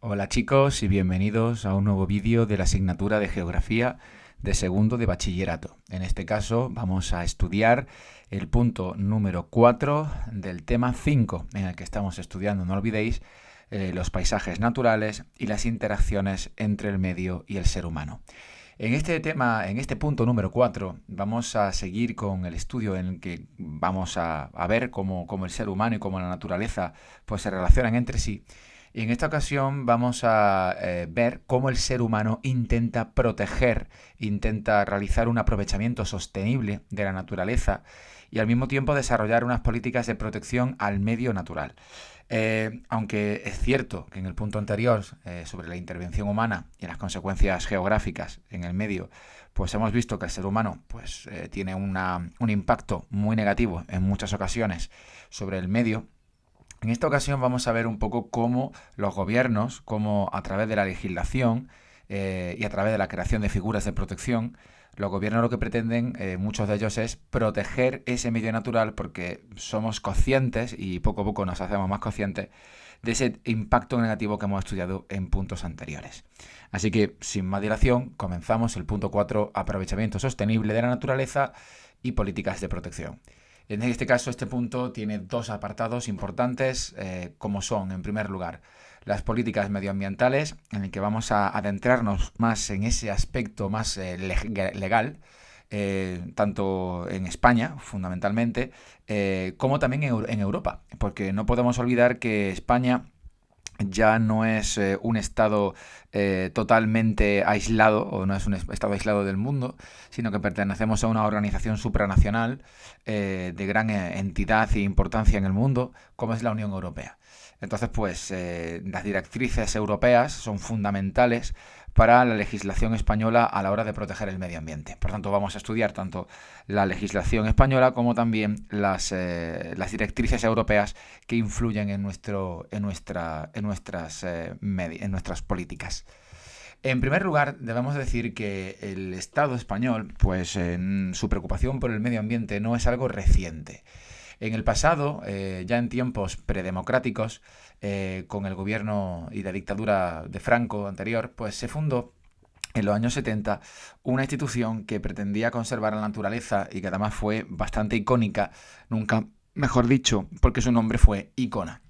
Hola chicos y bienvenidos a un nuevo vídeo de la asignatura de Geografía de segundo de bachillerato. En este caso vamos a estudiar el punto número 4 del tema 5, en el que estamos estudiando, no olvidéis, los paisajes naturales y las interacciones entre el medio y el ser humano. En este tema, en este punto número 4, vamos a seguir con el estudio en el que vamos a ver cómo el ser humano y cómo la naturaleza pues, se relacionan entre sí. Y en esta ocasión vamos a ver cómo el ser humano intenta proteger, intenta realizar un aprovechamiento sostenible de la naturaleza y al mismo tiempo desarrollar unas políticas de protección al medio natural. Aunque es cierto que en el punto anterior sobre la intervención humana y las consecuencias geográficas en el medio, pues hemos visto que el ser humano pues, tiene un impacto muy negativo en muchas ocasiones sobre el medio. En esta ocasión vamos a ver un poco cómo los gobiernos, cómo a través de la legislación y a través de la creación de figuras de protección, los gobiernos lo que pretenden, muchos de ellos, es proteger ese medio natural porque somos conscientes y poco a poco nos hacemos más conscientes de ese impacto negativo que hemos estudiado en puntos anteriores. Así que, sin más dilación, comenzamos el punto 4, aprovechamiento sostenible de la naturaleza y políticas de protección. En este caso, este punto tiene dos apartados importantes, como son, en primer lugar, las políticas medioambientales, en el que vamos a adentrarnos más en ese aspecto más legal, tanto en España, fundamentalmente, como también en Europa, porque no podemos olvidar que España ya no es un estado totalmente aislado, o no es un estado aislado del mundo, sino que pertenecemos a una organización supranacional de gran entidad e importancia en el mundo, como es la Unión Europea. Entonces, pues, las directrices europeas son fundamentales para la legislación española a la hora de proteger el medio ambiente. Por tanto, vamos a estudiar tanto la legislación española como también las directrices europeas que influyen en nuestras políticas. En primer lugar, debemos decir que el Estado español, pues en su preocupación por el medio ambiente no es algo reciente. En el pasado, ya en tiempos predemocráticos, con el gobierno y la dictadura de Franco anterior, pues se fundó en los años 70 una institución que pretendía conservar la naturaleza y que además fue bastante icónica, nunca mejor dicho, porque su nombre fue Icona,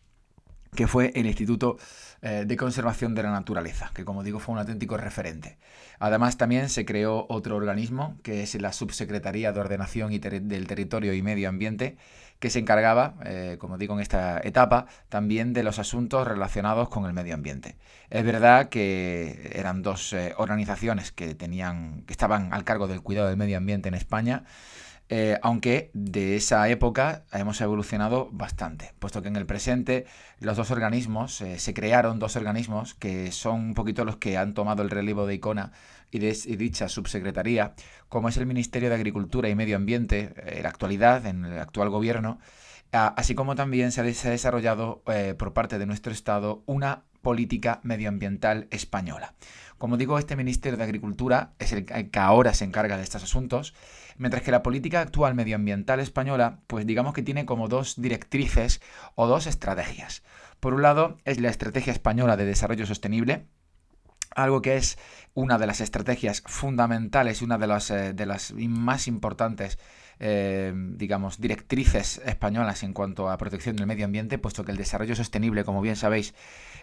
que fue el Instituto de Conservación de la Naturaleza, que como digo fue un auténtico referente. Además también se creó otro organismo, que es la Subsecretaría de Ordenación del Territorio y Medio Ambiente, que se encargaba, como digo en esta etapa, también de los asuntos relacionados con el medio ambiente. Es verdad que eran dos organizaciones que estaban al cargo del cuidado del medio ambiente en España, aunque de esa época hemos evolucionado bastante, puesto que en el presente se crearon dos organismos que son un poquito los que han tomado el relevo de Icona y de dicha subsecretaría, como es el Ministerio de Agricultura y Medio Ambiente, en la actualidad, en el actual gobierno, así como también se ha desarrollado por parte de nuestro Estado una política medioambiental española. Como digo, este Ministerio de Agricultura es el que ahora se encarga de estos asuntos, mientras que la política actual medioambiental española, pues digamos que tiene como dos directrices o dos estrategias. Por un lado, es la Estrategia Española de Desarrollo Sostenible, algo que es una de las estrategias fundamentales y una de las más importantes directrices españolas en cuanto a protección del medio ambiente, puesto que el desarrollo sostenible, como bien sabéis,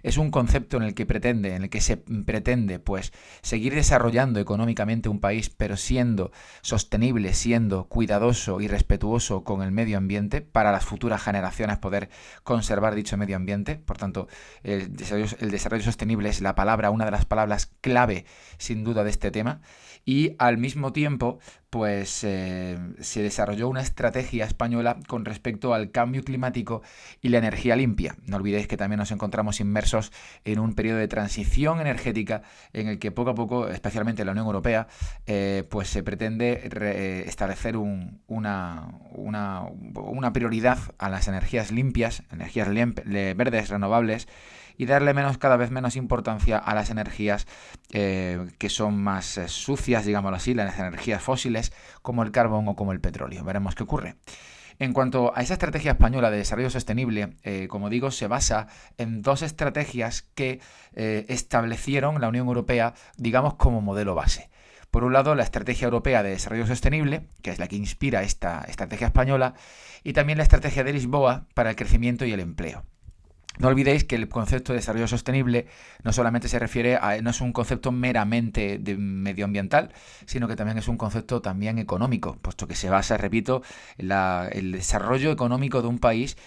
es un concepto en el que se pretende pues seguir desarrollando económicamente un país, pero siendo sostenible, siendo cuidadoso y respetuoso con el medio ambiente para las futuras generaciones poder conservar dicho medio ambiente. Por tanto, el desarrollo sostenible es una de las palabras clave sin duda de este tema, y al mismo tiempo pues se desarrolló una estrategia española con respecto al cambio climático y la energía limpia. No olvidéis que también nos encontramos inmersos en un periodo de transición energética en el que poco a poco, especialmente en la Unión Europea, pues se pretende establecer una prioridad a las energías limpias, verdes, renovables, y darle cada vez menos importancia a las energías que son más sucias, digámoslo así, las energías fósiles como el carbón o como el petróleo. Veremos qué ocurre. En cuanto a esa estrategia española de desarrollo sostenible, como digo, se basa en dos estrategias que establecieron la Unión Europea, digamos, como modelo base. Por un lado, la Estrategia Europea de Desarrollo Sostenible, que es la que inspira esta estrategia española, y también la Estrategia de Lisboa para el crecimiento y el empleo. No olvidéis que el concepto de desarrollo sostenible no solamente se refiere a, no es un concepto meramente medioambiental, sino que también es un concepto también económico, puesto que se basa, repito, en el desarrollo económico de un país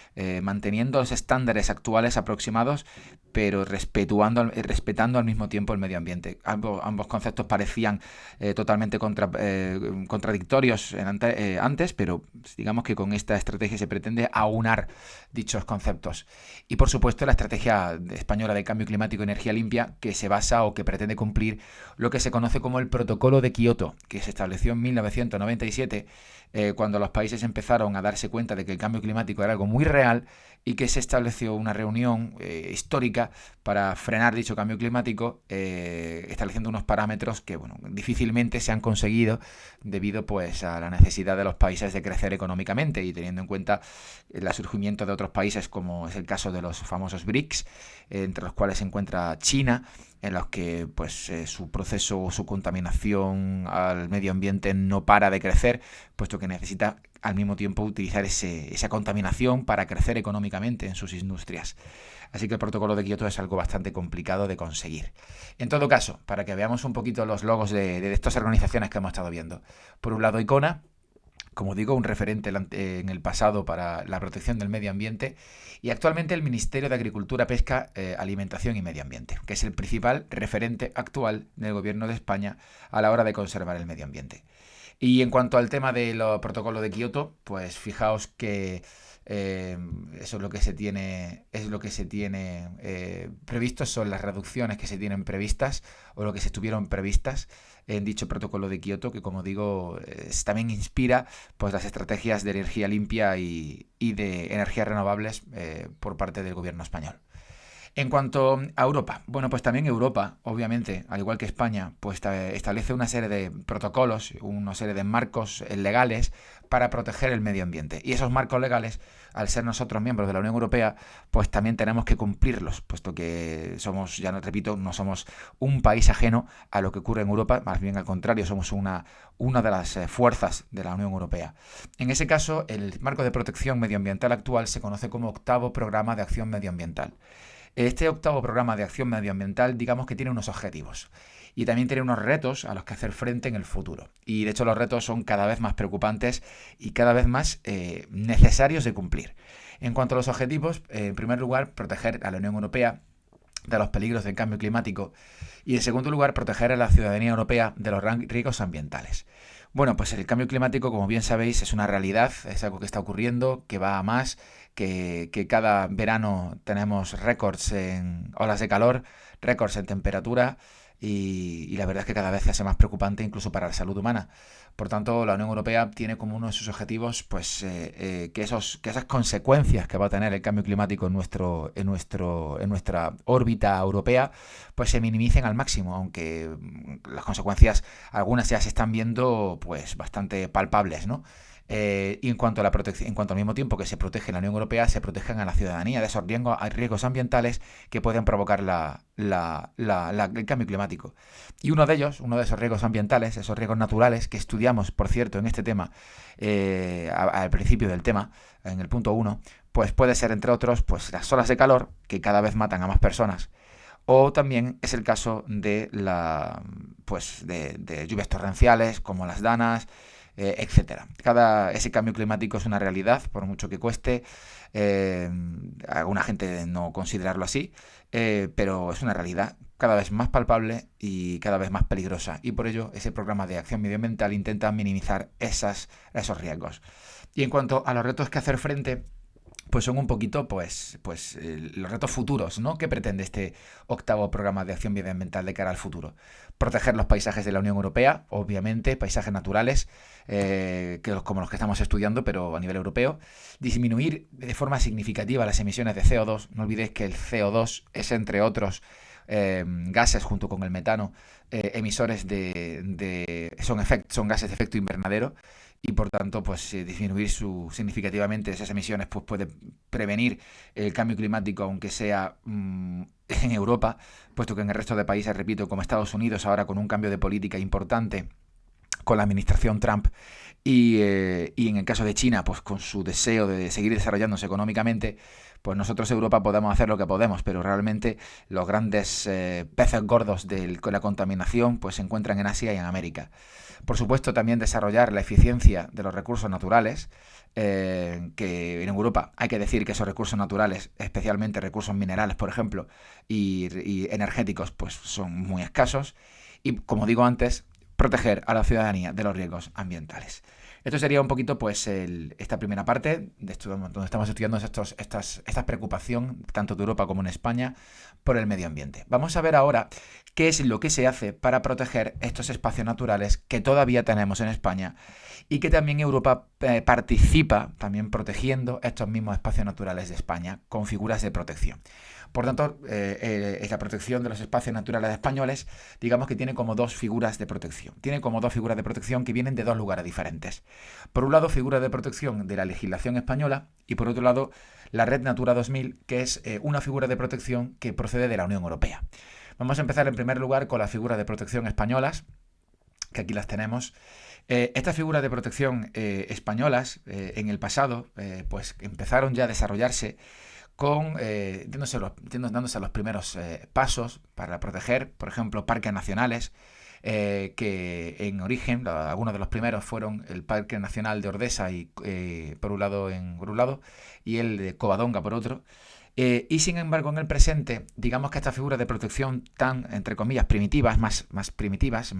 manteniendo los estándares actuales aproximados, pero respetando al mismo tiempo el medio ambiente. Ambos conceptos parecían totalmente contradictorios antes, pero digamos que con esta estrategia se pretende aunar dichos conceptos. Y por supuesto la estrategia española de cambio climático y energía limpia, que se basa o que pretende cumplir lo que se conoce como el Protocolo de Kioto, que se estableció en 1997, cuando los países empezaron a darse cuenta de que el cambio climático era algo muy real y que se estableció una reunión histórica para frenar dicho cambio climático, estableciendo unos parámetros que difícilmente se han conseguido debido pues a la necesidad de los países de crecer económicamente y teniendo en cuenta el surgimiento de otros países, como es el caso de los famosos BRICS, entre los cuales se encuentra China, en los que pues su proceso o su contaminación al medio ambiente no para de crecer, puesto que necesita al mismo tiempo utilizar esa contaminación para crecer económicamente en sus industrias. Así que el protocolo de Kioto es algo bastante complicado de conseguir. En todo caso, para que veamos un poquito los logos de estas organizaciones que hemos estado viendo. Por un lado, ICONA, como digo, un referente en el pasado para la protección del medio ambiente, y actualmente el Ministerio de Agricultura, Pesca, Alimentación y Medio Ambiente, que es el principal referente actual del Gobierno de España a la hora de conservar el medio ambiente. Y en cuanto al tema del protocolo de Kioto, pues fijaos que eso es lo que se tiene, previsto, son las reducciones que se tienen previstas o lo que se estuvieron previstas en dicho protocolo de Kioto, que como digo también inspira pues las estrategias de energía limpia y de energías renovables por parte del gobierno español. En cuanto a Europa, bueno, pues también Europa, obviamente, al igual que España, pues establece una serie de protocolos, una serie de marcos legales para proteger el medio ambiente. Y esos marcos legales, al ser nosotros miembros de la Unión Europea, pues también tenemos que cumplirlos, puesto que somos, ya no repito, no somos un país ajeno a lo que ocurre en Europa, más bien al contrario, somos una de las fuerzas de la Unión Europea. En ese caso, el marco de protección medioambiental actual se conoce como Octavo Programa de Acción Medioambiental. Este octavo programa de acción medioambiental, digamos que tiene unos objetivos y también tiene unos retos a los que hacer frente en el futuro. Y de hecho los retos son cada vez más preocupantes y cada vez más necesarios de cumplir. En cuanto a los objetivos, en primer lugar, proteger a la Unión Europea de los peligros del cambio climático y en segundo lugar, proteger a la ciudadanía europea de los riesgos ambientales. Bueno, pues el cambio climático, como bien sabéis, es una realidad, es algo que está ocurriendo, que va a más, que cada verano tenemos récords en olas de calor, récords en temperatura y la verdad es que cada vez se hace más preocupante incluso para la salud humana. Por tanto, la Unión Europea tiene como uno de sus objetivos pues que esas consecuencias que va a tener el cambio climático en nuestra órbita europea pues se minimicen al máximo, aunque las consecuencias algunas ya se están viendo pues bastante palpables, ¿no? Y en cuanto a la protección, en cuanto al mismo tiempo que se protege la Unión Europea, se protejan a la ciudadanía de esos riesgos ambientales que pueden provocar el cambio climático. Y uno de esos riesgos ambientales, esos riesgos naturales que estudiamos, por cierto, en este tema, al principio del tema, en el punto 1, pues puede ser, entre otros, pues las olas de calor, que cada vez matan a más personas. O también es el caso de lluvias torrenciales, como las danas, etcétera. Ese cambio climático es una realidad, por mucho que cueste. Alguna gente no considerarlo así, pero es una realidad cada vez más palpable y cada vez más peligrosa. Y por ello, ese programa de acción medioambiental intenta minimizar esos riesgos. Y en cuanto a los retos que hacer frente, pues son un poquito los retos futuros, ¿no? ¿Qué pretende este octavo programa de acción medioambiental de cara al futuro? Proteger los paisajes de la Unión Europea, obviamente, paisajes naturales, como los que estamos estudiando, pero a nivel europeo. Disminuir de forma significativa las emisiones de CO2. No olvidéis que el CO2 es, entre otros, gases junto con el metano, emisores son gases de efecto invernadero. y por tanto pues disminuir significativamente esas emisiones pues puede prevenir el cambio climático, aunque sea en Europa, puesto que en el resto de países, repito, como Estados Unidos ahora con un cambio de política importante con la administración Trump y en el caso de China, pues con su deseo de seguir desarrollándose económicamente, pues nosotros Europa podemos hacer lo que podemos, pero realmente los grandes peces gordos de la contaminación pues se encuentran en Asia y en América. Por supuesto, también desarrollar la eficiencia de los recursos naturales, que en Europa hay que decir que esos recursos naturales, especialmente recursos minerales, por ejemplo, y energéticos, pues son muy escasos. Y como digo antes, proteger a la ciudadanía de los riesgos ambientales. Esto sería un poquito pues esta primera parte de esto, donde estamos estudiando esta preocupación tanto de Europa como en España por el medio ambiente. Vamos a ver ahora qué es lo que se hace para proteger estos espacios naturales que todavía tenemos en España y que también Europa participa también protegiendo estos mismos espacios naturales de España con figuras de protección. Por tanto, la protección de los espacios naturales españoles, digamos que tiene como dos figuras de protección. Tiene como dos figuras de protección que vienen de dos lugares diferentes. Por un lado, figura de protección de la legislación española y por otro lado, la Red Natura 2000, que es una figura de protección que procede de la Unión Europea. Vamos a empezar en primer lugar con las figuras de protección españolas, que aquí las tenemos. Estas figuras de protección españolas en el pasado pues empezaron ya a desarrollarse dándose los primeros pasos para proteger, por ejemplo, parques nacionales, que en origen, algunos de los primeros fueron el Parque Nacional de Ordesa por un lado, y el de Covadonga por otro. Y sin embargo, en el presente, digamos que estas figuras de protección tan, entre comillas, primitivas, más primitivas,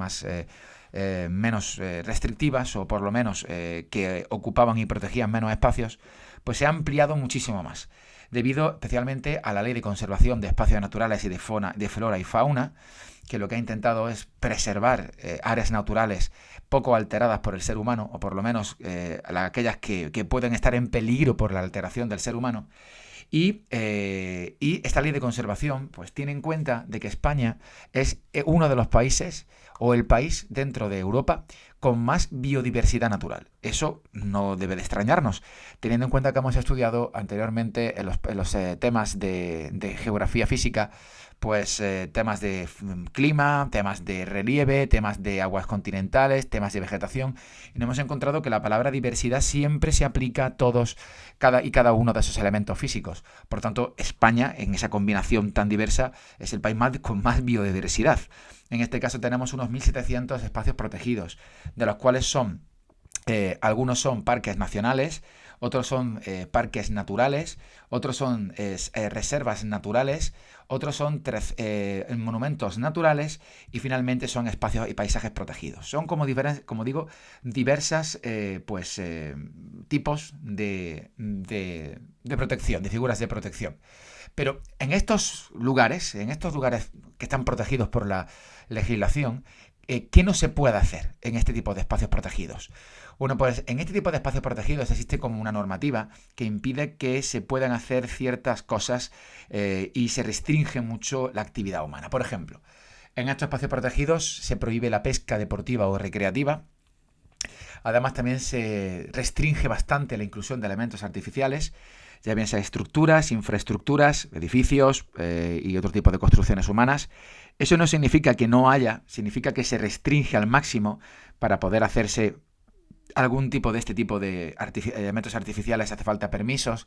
menos restrictivas, o por lo menos que ocupaban y protegían menos espacios, pues se ha ampliado muchísimo más, debido especialmente a la Ley de Conservación de Espacios Naturales y de Flora y Fauna, que lo que ha intentado es preservar áreas naturales poco alteradas por el ser humano, o por lo menos aquellas que pueden estar en peligro por la alteración del ser humano. Y esta ley de conservación pues tiene en cuenta de que España es uno de los países o el país dentro de Europa con más biodiversidad natural. Eso no debe de extrañarnos, teniendo en cuenta que hemos estudiado anteriormente en los temas de geografía física, pues temas de clima, temas de relieve, temas de aguas continentales, temas de vegetación, y nos hemos encontrado que la palabra diversidad siempre se aplica a todos cada uno de esos elementos físicos. Por tanto, España, en esa combinación tan diversa, es el país con más biodiversidad. En este caso tenemos unos 1.700 espacios protegidos, de los cuales algunos son parques nacionales, otros son parques naturales, otros son reservas naturales, otros son monumentos naturales y finalmente son espacios y paisajes protegidos. Son como digo, diversas tipos de protección, de figuras de protección. Pero en estos lugares que están protegidos por la legislación, ¿qué no se puede hacer en este tipo de espacios protegidos? Bueno, pues en este tipo de espacios protegidos existe como una normativa que impide que se puedan hacer ciertas cosas y se restringe mucho la actividad humana. Por ejemplo, en estos espacios protegidos se prohíbe la pesca deportiva o recreativa. Además, también se restringe bastante la inclusión de elementos artificiales, ya bien sea estructuras, infraestructuras, edificios y otro tipo de construcciones humanas. Eso no significa que no haya, significa que se restringe al máximo para poder hacerse algún tipo de elementos artificiales. Hace falta permisos,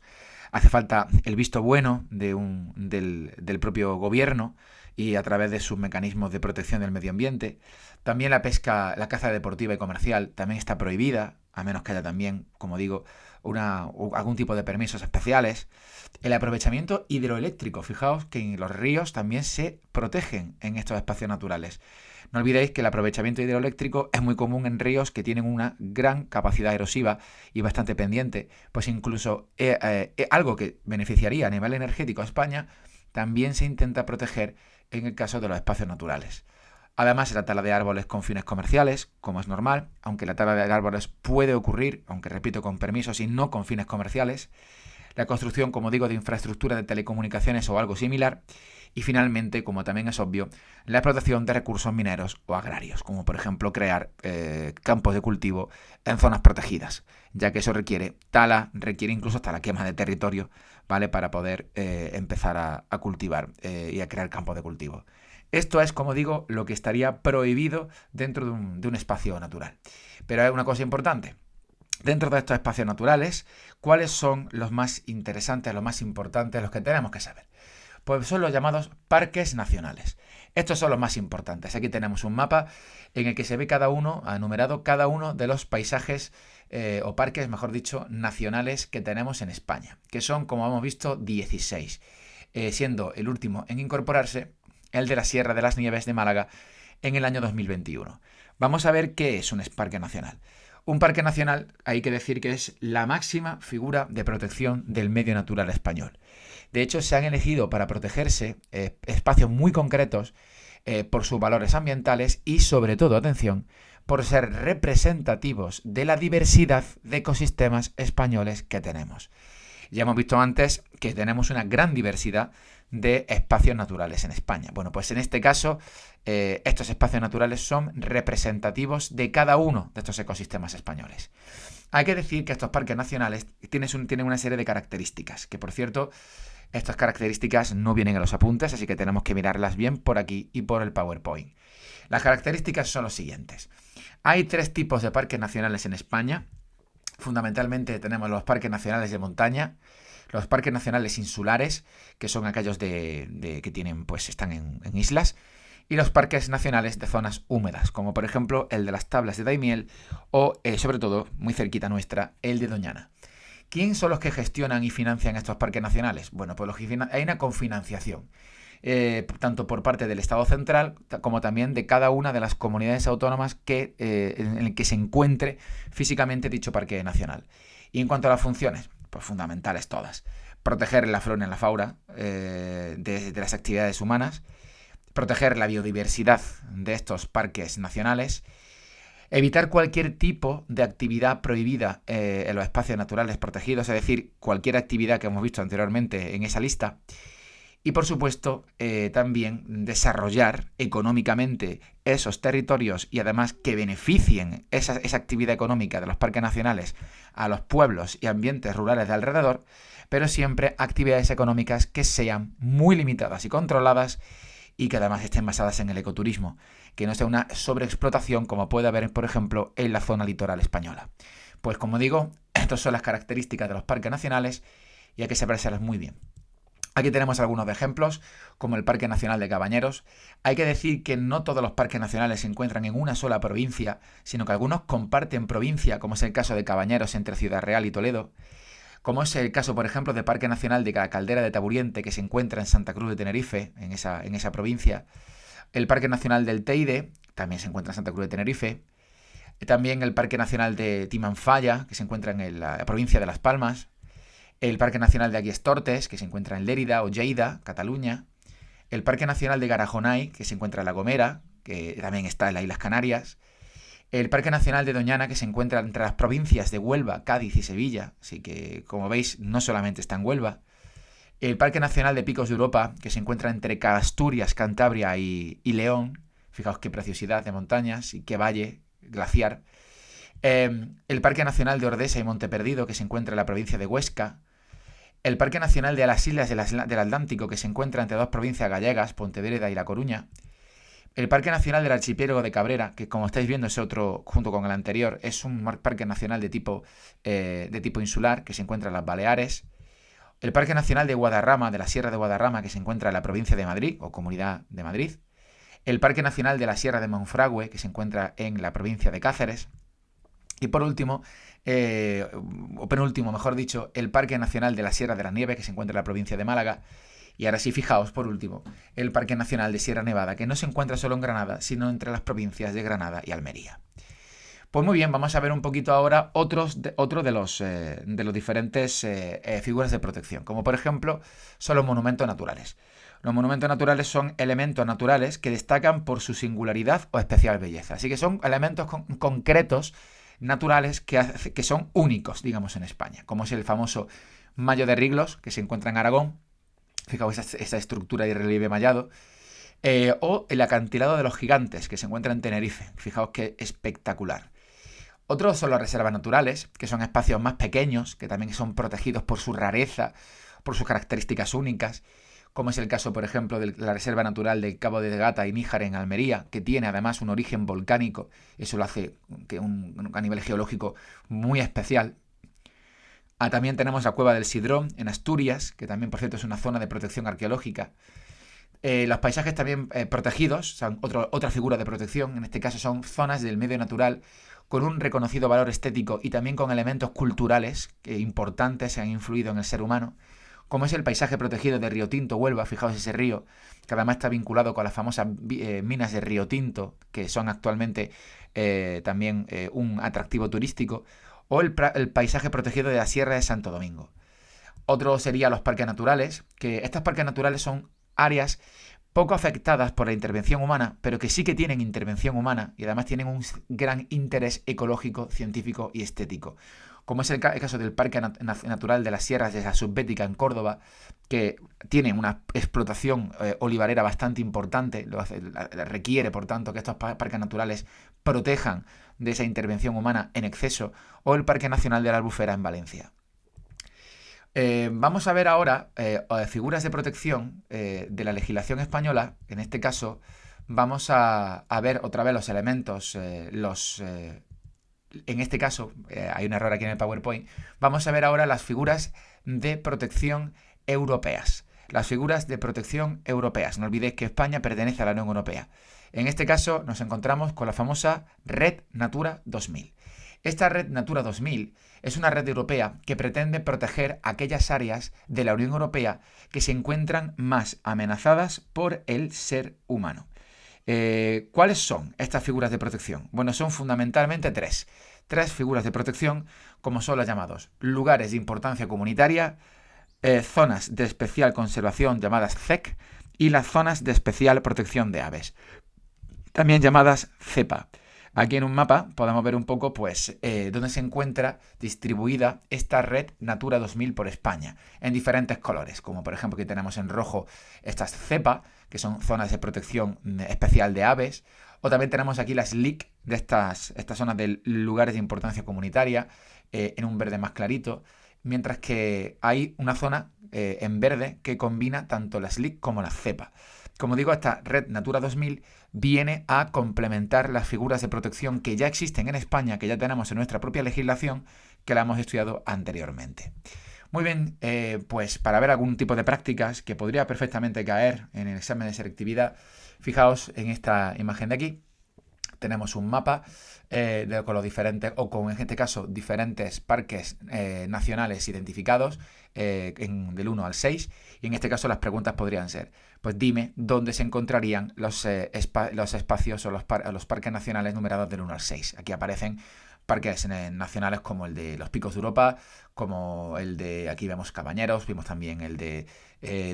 hace falta el visto bueno del propio gobierno y a través de sus mecanismos de protección del medio ambiente. También la caza deportiva y comercial también está prohibida, a menos que haya también, como digo, algún tipo de permisos especiales. El aprovechamiento hidroeléctrico, fijaos que en los ríos también se protegen en estos espacios naturales. No olvidéis que el aprovechamiento hidroeléctrico es muy común en ríos que tienen una gran capacidad erosiva y bastante pendiente, pues incluso algo que beneficiaría a nivel energético a España también se intenta proteger en el caso de los espacios naturales. Además, la tala de árboles con fines comerciales, como es normal, aunque la tala de árboles puede ocurrir, aunque repito, con permisos y no con fines comerciales. la construcción, como digo, de infraestructura de telecomunicaciones o algo similar, y finalmente, como también es obvio, la explotación de recursos mineros o agrarios, como por ejemplo crear campos de cultivo en zonas protegidas, ya que eso requiere incluso hasta la quema de territorio, ¿vale? Para poder empezar a cultivar y a crear campos de cultivo. Esto es, como digo, lo que estaría prohibido dentro de un espacio natural. Pero hay una cosa importante. Dentro de estos espacios naturales, ¿cuáles son los más interesantes, los más importantes, los que tenemos que saber? Pues son los llamados parques nacionales. Estos son los más importantes. Aquí tenemos un mapa en el que se ve enumerado cada uno de los paisajes o parques, mejor dicho, nacionales que tenemos en España, que son, como hemos visto, 16, siendo el último en incorporarse el de la Sierra de las Nieves de Málaga en el año 2021. Vamos a ver qué es un parque nacional. Un parque nacional, hay que decir que es la máxima figura de protección del medio natural español. De hecho, se han elegido para protegerse espacios muy concretos por sus valores ambientales y, sobre todo, atención, por ser representativos de la diversidad de ecosistemas españoles que tenemos. Ya hemos visto antes que tenemos una gran diversidad de espacios naturales en España. Bueno, pues en este caso, estos espacios naturales son representativos de cada uno de estos ecosistemas españoles. Hay que decir que estos parques nacionales tienen una serie de características, que por cierto, estas características no vienen en los apuntes, así que tenemos que mirarlas bien por aquí y por el PowerPoint. Las características son los siguientes. Hay 3 tipos de parques nacionales en España. Fundamentalmente tenemos los parques nacionales de montaña, los parques nacionales insulares, que son aquellos que tienen, pues están en islas, y los parques nacionales de zonas húmedas, como por ejemplo el de las Tablas de Daimiel o, sobre todo, muy cerquita nuestra, el de Doñana. ¿Quién son los que gestionan y financian estos parques nacionales? Bueno, pues hay una cofinanciación, tanto por parte del Estado central como también de cada una de las comunidades autónomas en el que se encuentre físicamente dicho parque nacional. Y en cuanto a las funciones, pues fundamentales todas. Proteger la flora y la fauna de las actividades humanas, proteger la biodiversidad de estos parques nacionales, evitar cualquier tipo de actividad prohibida en los espacios naturales protegidos, es decir, cualquier actividad que hemos visto anteriormente en esa lista. Y por supuesto, también desarrollar económicamente esos territorios y además que beneficien esa actividad económica de los parques nacionales a los pueblos y ambientes rurales de alrededor, pero siempre actividades económicas que sean muy limitadas y controladas y que además estén basadas en el ecoturismo, que no sea una sobreexplotación como puede haber, por ejemplo, en la zona litoral española. Pues como digo, estas son las características de los parques nacionales y hay que saberlas muy bien. Aquí tenemos algunos ejemplos, como el Parque Nacional de Cabañeros. Hay que decir que no todos los parques nacionales se encuentran en una sola provincia, sino que algunos comparten provincia, como es el caso de Cabañeros entre Ciudad Real y Toledo, como es el caso, por ejemplo, del Parque Nacional de la Caldera de Taburiente, que se encuentra en Santa Cruz de Tenerife, en esa provincia. El Parque Nacional del Teide también se encuentra en Santa Cruz de Tenerife. También el Parque Nacional de Timanfaya, que se encuentra en la provincia de Las Palmas. El Parque Nacional de Aguiestortes, que se encuentra en Lérida o Lleida, Cataluña. El Parque Nacional de Garajonay, que se encuentra en La Gomera, que también está en las Islas Canarias. El Parque Nacional de Doñana, que se encuentra entre las provincias de Huelva, Cádiz y Sevilla, así que, como veis, no solamente está en Huelva. El Parque Nacional de Picos de Europa, que se encuentra entre Asturias, Cantabria y León. Fijaos qué preciosidad de montañas y qué valle glaciar. El Parque Nacional de Ordesa y Monte Perdido, que se encuentra en la provincia de Huesca. El Parque Nacional de las Islas del Atlántico, que se encuentra entre 2 provincias gallegas, Pontevedra y La Coruña. El Parque Nacional del Archipiélago de Cabrera, que como estáis viendo es otro, junto con el anterior, es un parque nacional de tipo insular, que se encuentra en las Baleares. El Parque Nacional de Guadarrama, de la Sierra de Guadarrama, que se encuentra en la provincia de Madrid, o Comunidad de Madrid. El Parque Nacional de la Sierra de Monfragüe, que se encuentra en la provincia de Cáceres. Y por último, o penúltimo, mejor dicho, el Parque Nacional de la Sierra de la Nieve, que se encuentra en la provincia de Málaga. Y ahora sí, fijaos, por último, el Parque Nacional de Sierra Nevada, que no se encuentra solo en Granada, sino entre las provincias de Granada y Almería. Pues muy bien, vamos a ver un poquito ahora otro de los diferentes figuras de protección, como por ejemplo son los monumentos naturales. Los monumentos naturales son elementos naturales que destacan por su singularidad o especial belleza. Así que son elementos concretos naturales que son únicos, digamos, en España, como es el famoso Mayo de Riglos, que se encuentra en Aragón. Fijaos esa estructura de relieve mallado. O el acantilado de los Gigantes, que se encuentra en Tenerife. Fijaos qué espectacular. Otros son las reservas naturales, que son espacios más pequeños, que también son protegidos por su rareza, por sus características únicas, como es el caso, por ejemplo, de la Reserva Natural del Cabo de Gata y Níjar en Almería, que tiene además un origen volcánico. Eso lo hace a nivel geológico muy especial. También tenemos la Cueva del Sidrón en Asturias, que también, por cierto, es una zona de protección arqueológica. Los paisajes también protegidos, son otra figura de protección, en este caso son zonas del medio natural con un reconocido valor estético y también con elementos culturales que importantes han influido en el ser humano, como es el paisaje protegido de Río Tinto, Huelva. Fijaos ese río, que además está vinculado con las famosas minas de Río Tinto, que son actualmente también un atractivo turístico, o el paisaje protegido de la Sierra de Santo Domingo. Otro sería los parques naturales, que estos parques naturales son áreas poco afectadas por la intervención humana, pero que sí que tienen intervención humana y además tienen un gran interés ecológico, científico y estético. Como es el caso del Parque Natural de las Sierras de la Subbética en Córdoba, que tiene una explotación olivarera bastante importante, requiere, por tanto, que estos parques naturales protejan de esa intervención humana en exceso, o el Parque Nacional de la Albufera en Valencia. Vamos a ver ahora figuras de protección de la legislación española. En este caso vamos a ver otra vez los elementos, en este caso hay un error aquí en el PowerPoint. Vamos a ver ahora las figuras de protección europeas. Las figuras de protección europeas. No olvidéis que España pertenece a la Unión Europea. En este caso nos encontramos con la famosa Red Natura 2000. Esta Red Natura 2000 es una red europea que pretende proteger aquellas áreas de la Unión Europea que se encuentran más amenazadas por el ser humano. ¿Cuáles son estas figuras de protección? Bueno, son fundamentalmente tres figuras de protección, como son los llamados lugares de importancia comunitaria, zonas de especial conservación llamadas ZEC y las zonas de especial protección de aves, también llamadas ZEPA. Aquí en un mapa podemos ver un poco dónde se encuentra distribuida esta Red Natura 2000 por España, en diferentes colores, como por ejemplo aquí tenemos en rojo estas ZEPA, que son zonas de protección especial de aves, o también tenemos aquí las LIC, de estas zonas de lugares de importancia comunitaria, en un verde más clarito, mientras que hay una zona en verde que combina tanto las LIC como las ZEPA. Como digo, esta Red Natura 2000 viene a complementar las figuras de protección que ya existen en España, que ya tenemos en nuestra propia legislación, que la hemos estudiado anteriormente. Muy bien, pues para ver algún tipo de prácticas que podría perfectamente caer en el examen de selectividad, fijaos en esta imagen de aquí. Tenemos un mapa con los diferentes, o con en este caso diferentes parques nacionales identificados del 1 al 6, y en este caso las preguntas podrían ser, pues dime dónde se encontrarían los espacios o los parques nacionales numerados del 1 al 6. Aquí aparecen parques nacionales como el de los Picos de Europa, como el de, aquí vemos Cabañeros, vimos también el de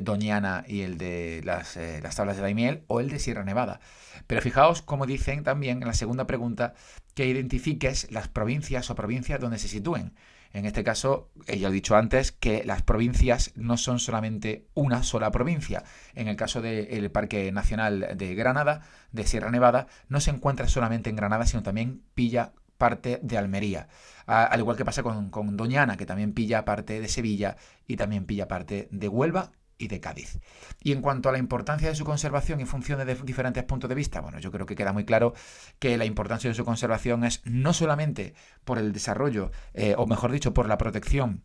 Doñana y el de las Tablas de Daimiel, o el de Sierra Nevada. Pero fijaos cómo dicen también en la segunda pregunta que identifiques las provincias o provincias donde se sitúen. En este caso, ya he dicho antes que las provincias no son solamente una sola provincia. En el caso del Parque Nacional de Granada, de Sierra Nevada, no se encuentra solamente en Granada, sino también pilla parte de Almería. Al igual que pasa con Doñana, que también pilla parte de Sevilla y también pilla parte de Huelva y de Cádiz. Y en cuanto a la importancia de su conservación y función de diferentes puntos de vista, bueno, yo creo que queda muy claro que la importancia de su conservación es no solamente por el desarrollo, o mejor dicho, por la protección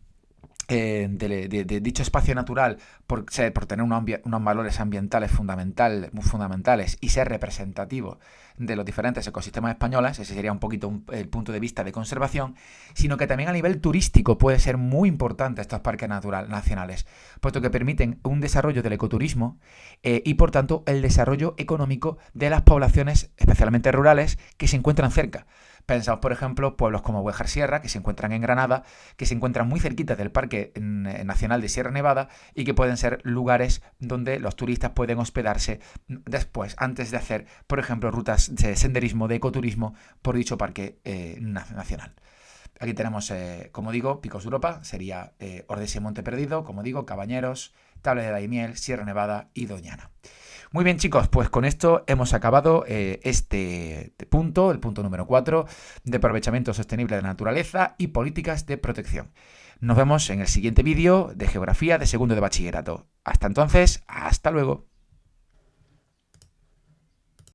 de dicho espacio natural, por tener unos valores ambientales muy fundamentales y ser representativo de los diferentes ecosistemas españoles. Ese sería un poquito el punto de vista de conservación, sino que también a nivel turístico puede ser muy importante estos parques nacionales, puesto que permiten un desarrollo del ecoturismo y por tanto el desarrollo económico de las poblaciones, especialmente rurales, que se encuentran cerca. Pensamos, por ejemplo, pueblos como Huejar Sierra, que se encuentran en Granada, que se encuentran muy cerquita del Parque Nacional de Sierra Nevada y que pueden ser lugares donde los turistas pueden hospedarse después, antes de hacer, por ejemplo, rutas de senderismo, de ecoturismo por dicho parque nacional. Aquí tenemos, como digo, Picos de Europa, sería Ordesa y Monte Perdido, como digo, Cabañeros, Tabla de Daimiel, Sierra Nevada y Doñana. Muy bien, chicos, pues con esto hemos acabado este punto, el punto número 4, de aprovechamiento sostenible de la naturaleza y políticas de protección. Nos vemos en el siguiente vídeo de Geografía de segundo de bachillerato. Hasta entonces, hasta luego.